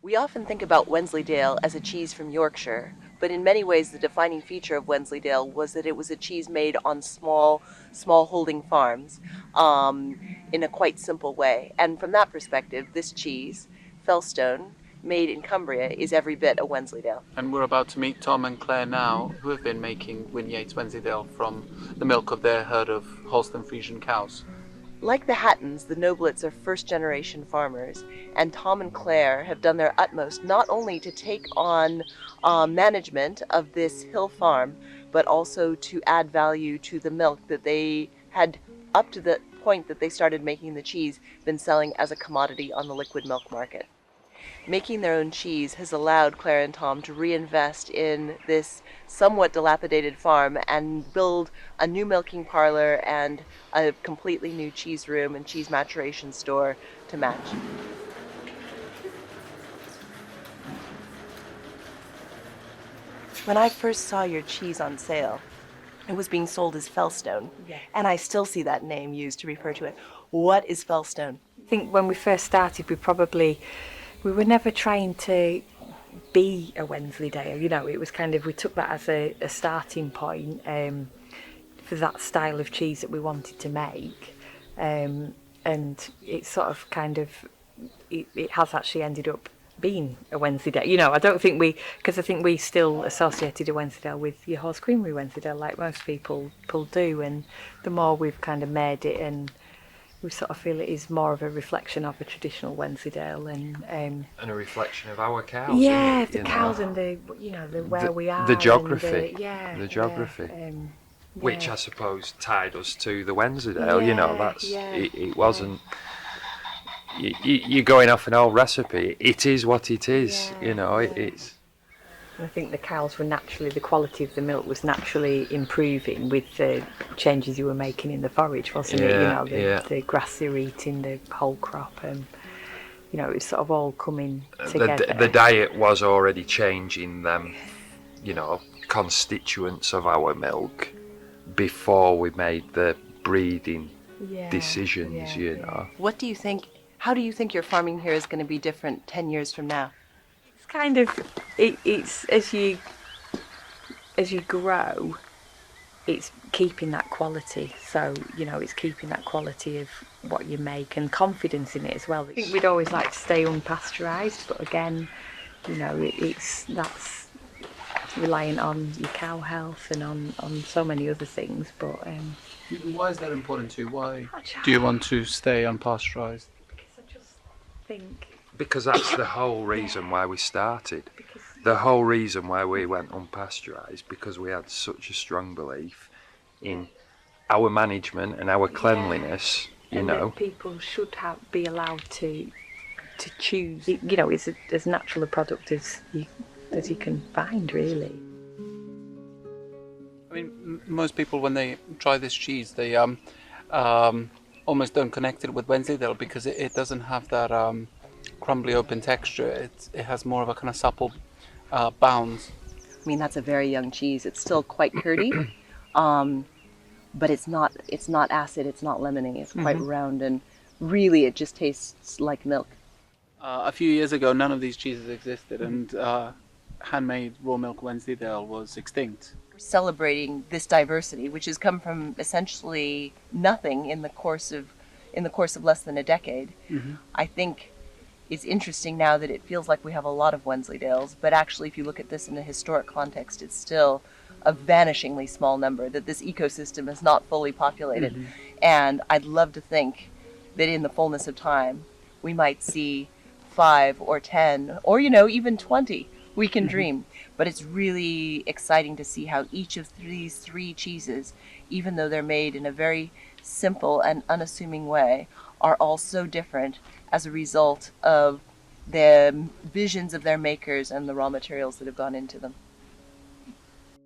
We often think about Wensleydale as a cheese from Yorkshire, but in many ways the defining feature of Wensleydale was that it was a cheese made on small holding farms in a quite simple way. And from that perspective, this cheese, Felstone, made in Cumbria, is every bit a Wensleydale. And we're about to meet Tom and Claire now, who have been making Whin Yeats Wensleydale from the milk of their herd of Holstein Friesian cows. Like the Hattons, the Noblets are first-generation farmers, and Tom and Claire have done their utmost not only to take on management of this hill farm, but also to add value to the milk that they had, up to the point that they started making the cheese, been selling as a commodity on the liquid milk market. Making their own cheese has allowed Claire and Tom to reinvest in this somewhat dilapidated farm and build a new milking parlor and a completely new cheese room and cheese maturation store to match. When I first saw your cheese on sale, it was being sold as Felstone, and I still see that name used to refer to it. What is Felstone? I think when we first started, we were never trying to be a Wensleydale, it was kind of, we took that as a starting point for that style of cheese that we wanted to make, and it sort of it has actually ended up being a Wensleydale. I don't think because I think we still associated a Wensleydale with your horse creamery Wensleydale like most people do, and the more we've kind of made it, and we sort of feel it is more of a reflection of a traditional Wensleydale and a reflection of our cows. Yeah, isn't it, the cows and the where we are. The geography. The geography. Which I suppose tied us to the Wensleydale. It wasn't. You're going off an old recipe. It is what it is. It's. I think the quality of the milk was naturally improving with the changes you were making in the forage, wasn't it? The grass you were eating, the whole crop, and it's sort of all coming together. The diet was already changing them, constituents of our milk before we made the breeding decisions. What do you think? How do you think your farming here is going to be different 10 years from now? Kind of, it's as you grow, it's keeping that quality. So it's keeping that quality of what you make and confidence in it as well. I think we'd always like to stay unpasteurised, but again, that's reliant on your cow health and on so many other things. But why is that important to you? Why do you want to stay unpasteurised? Because I just think. Because that's the whole reason why we started. The whole reason why we went unpasteurised, because we had such a strong belief in our management and our cleanliness. That people should be allowed to choose. It's as natural a product as you can find, really. I mean, most people when they try this cheese, they almost don't connect it with Wensleydale because it doesn't have that. Crumbly open texture. It has more of a kind of supple bounds. I mean, that's a very young cheese. It's still quite curdy, but it's not acid. It's not lemony. It's quite round, and really, it just tastes like milk. A few years ago, none of these cheeses existed, and handmade raw milk Wensleydale was extinct. We're celebrating this diversity, which has come from essentially nothing in the course of less than a decade. I think. It's interesting now that it feels like we have a lot of Wensleydales, but actually if you look at this in a historic context, it's still a vanishingly small number, that this ecosystem is not fully populated. And I'd love to think that in the fullness of time, we might see 5 or 10 or, even 20. We can dream. But it's really exciting to see how each of these 3 cheeses, even though they're made in a very simple and unassuming way, are all so different as a result of the visions of their makers and the raw materials that have gone into them.